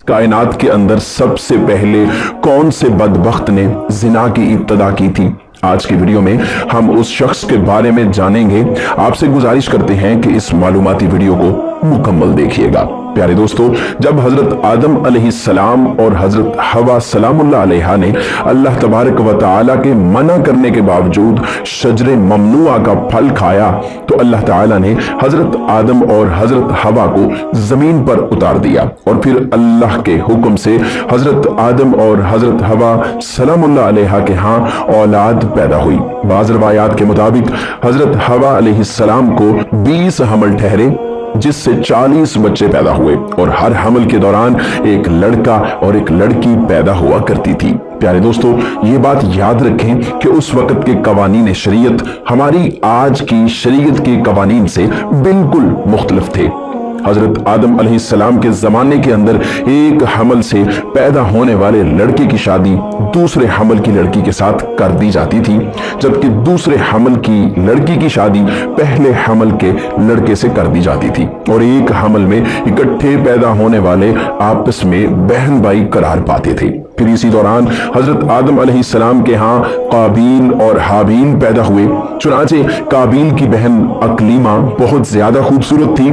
کائنات کے اندر سب سے پہلے کون سے بدبخت نے زنا کی ابتدا کی تھی؟ آج کی ویڈیو میں ہم اس شخص کے بارے میں جانیں گے۔ آپ سے گزارش کرتے ہیں کہ اس معلوماتی ویڈیو کو مکمل دیکھیے گا۔ پیارے دوستو، جب حضرت آدم علیہ السلام اور حضرت حوا سلام اللہ علیہا نے اللہ تبارک و تعالی کے منع کرنے کے باوجود شجر ممنوعہ کا پھل کھایا تو اللہ تعالی نے حضرت آدم اور حضرت حوا کو زمین پر اتار دیا، اور پھر اللہ کے حکم سے حضرت آدم اور حضرت حوا سلام اللہ علیہا کے ہاں اولاد پیدا ہوئی۔ بعض روایات کے مطابق حضرت حوا علیہ السلام کو 20 حمل ٹھہرے، جس سے 40 بچے پیدا ہوئے، اور ہر حمل کے دوران ایک لڑکا اور ایک لڑکی پیدا ہوا کرتی تھی۔ پیارے دوستو، یہ بات یاد رکھیں کہ اس وقت کے قوانین شریعت ہماری آج کی شریعت کے قوانین سے بالکل مختلف تھے۔ حضرت آدم علیہ السلام کے زمانے کے اندر ایک حمل سے پیدا ہونے والے لڑکے کی شادی دوسرے حمل کی لڑکی کے ساتھ کر دی جاتی تھی، جبکہ دوسرے حمل کی لڑکی کی شادی پہلے حمل کے لڑکے سے کر دی جاتی تھی، اور ایک حمل میں اکٹھے پیدا ہونے والے آپس میں بہن بھائی قرار پاتے تھے۔ پھر اسی دوران حضرت آدم علیہ السلام کے ہاں قابیل اور حابیل پیدا ہوئے۔ چنانچہ قابیل کی بہن اقلیمہ بہت زیادہ خوبصورت تھی،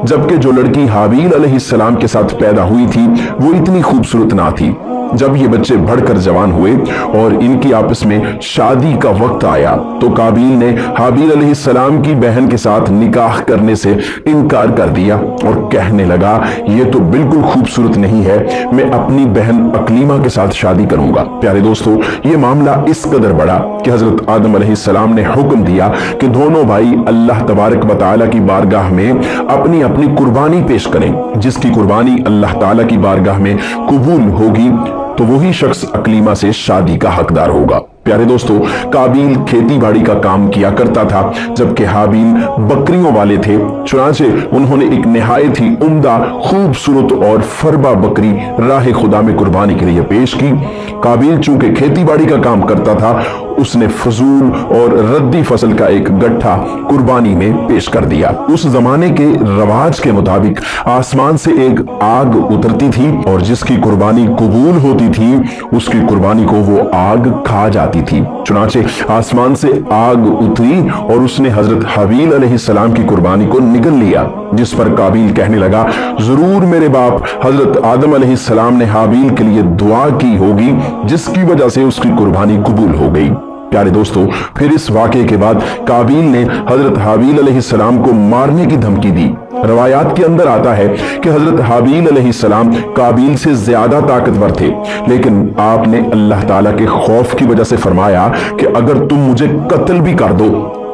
جبکہ جو لڑکی حابیل علیہ السلام کے ساتھ پیدا ہوئی تھی وہ اتنی خوبصورت نہ تھی۔ جب یہ بچے بڑھ کر جوان ہوئے اور ان کی آپس میں شادی کا وقت آیا تو قابیل نے حابیل علیہ السلام کی بہن کے ساتھ نکاح کرنے سے انکار کر دیا اور کہنے لگا، یہ تو بالکل خوبصورت نہیں ہے، میں اپنی بہن اقلیمہ کے ساتھ شادی کروں گا۔ پیارے دوستو، یہ معاملہ اس قدر بڑا کہ حضرت آدم علیہ السلام نے حکم دیا کہ دونوں بھائی اللہ تبارک و تعالی کی بارگاہ میں اپنی اپنی قربانی پیش کریں، جس کی قربانی اللہ تعالی کی بارگاہ میں قبول ہوگی تو وہی شخص اقلیمہ سے شادی کا حقدار ہوگا۔ پیارے دوستو، قابیل کھیتی باڑی کا کام کیا کرتا تھا، جبکہ حابیل بکریوں والے تھے۔ چنانچہ انہوں نے ایک نہایت ہی عمدہ، خوبصورت اور فربا بکری راہ خدا میں قربانی کے لیے پیش کی۔ قابیل چونکہ کھیتی باڑی کا کام کرتا تھا، اس نے فضول اور ردی فصل کا ایک گٹھا قربانی میں پیش کر دیا۔ اس زمانے کے رواج کے مطابق آسمان سے ایک آگ اترتی تھی، اور جس کی قربانی قبول ہوتی تھی اس کی قربانی کو وہ آگ کھا جاتی تھی۔ چنانچہ آسمان سے آگ اتری اور اس نے حضرت حابیل علیہ السلام کی قربانی کو نگل لیا، جس پر قابیل کہنے لگا، ضرور میرے باپ حضرت آدم علیہ السلام نے حابیل کے لیے دعا کی ہوگی، جس کی وجہ سے اس کی قربانی قبول ہو گئی۔ پیارے دوستو، پھر اس واقعے کے بعد قابیل نے حضرت حابیل علیہ السلام کو مارنے کی دھمکی دی۔ روایات کے اندر آتا ہے کہ حضرت حابیل علیہ السلام قابیل سے زیادہ طاقتور تھے، لیکن آپ نے اللہ تعالیٰ کے خوف کی وجہ سے فرمایا کہ اگر تم مجھے قتل بھی کر دو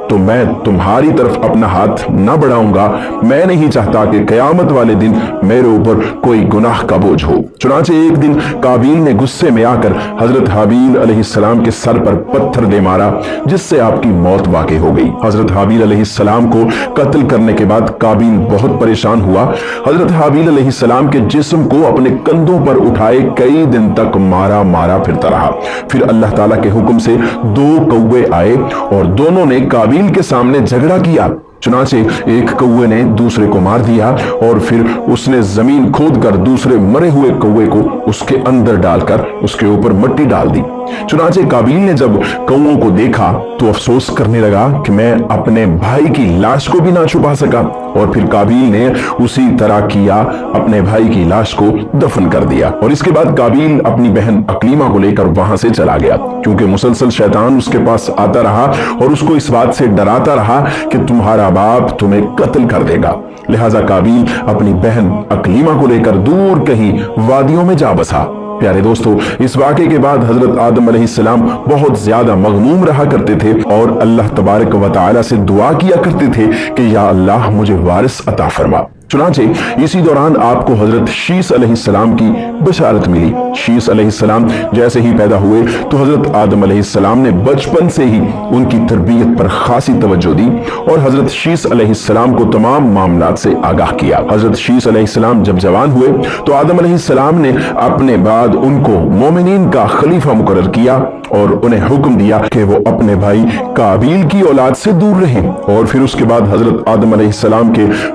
تو میں تمہاری طرف اپنا ہاتھ نہ بڑھاؤں گا۔ میں نہیں چاہتا کہ قیامت والے دن میرے اوپر کوئی گناہ کا بوجھ ہو۔ چنانچہ ایک دن قابیل نے غصے میں آ کر حضرت حابیل علیہ السلام کے سر پر پتھر دے مارا، جس سے آپ کی موت واقع ہو گئی۔ حضرت حابیل علیہ السلام کو قتل کرنے کے بعد قابیل بہت پریشان ہوا۔ حضرت حابیل علیہ السلام کے جسم کو اپنے کندھوں پر اٹھائے کئی دن تک مارا پھرتا رہا۔ پھر اللہ تعالیٰ کے حکم سے 2 کوے آئے اور دونوں نے قابیل کے سامنے جھگڑا کیا۔ چنانچہ ایک کوے نے دوسرے کو مار دیا، اور پھر اس نے زمین کھود کر دوسرے مرے ہوئے کوے کو اس کے اندر ڈال کر اس کے اوپر مٹی ڈال دی۔ چنانچہ قابیل نے جب کووں کو دیکھا تو افسوس کرنے لگا کہ میں اپنے بھائی کی لاش کو بھی نہ چھپا سکا، اور پھر قابیل نے اسی طرح کیا، اپنے بھائی کی لاش کو دفن کر دیا۔ اور اس کے بعد قابیل اپنی بہن اقلیمہ کو لے کر وہاں سے چلا گیا، کیونکہ مسلسل شیطان اس کے پاس آتا رہا اور اس کو اس بات سے ڈراتا رہا کہ تمہارا باپ تمہیں قتل کر دے گا۔ لہٰذا قابیل اپنی بہن اقلیمہ کو لے کر دور کہیں وادیوں میں جا بسا۔ پیارے دوستو، اس واقعے کے بعد حضرت آدم علیہ السلام بہت زیادہ مغموم رہا کرتے تھے اور اللہ تبارک و تعالی سے دعا کیا کرتے تھے کہ یا اللہ مجھے وارث عطا فرما۔ چنانچہ اسی دوران آپ کو حضرت شیس علیہ السلام کی بشارت ملی۔ شیس علیہ السلام جیسے ہی پیدا ہوئے تو حضرت آدم علیہ السلام نے بچپن سے ہی ان کی تربیت پر خاصی توجہ دی اور حضرت شیس علیہ السلام کو تمام معاملات سے آگاہ کیا۔ حضرت شیس علیہ السلام جب جوان ہوئے تو آدم علیہ السلام نے اپنے بعد ان کو مومنین کا خلیفہ مقرر کیا اور انہیں حکم دیا کہ وہ اپنے بھائی قابیل کی اولاد سے دور رہیں، اور پھر اس کے بعد حضرت آدم علیہ السلام کے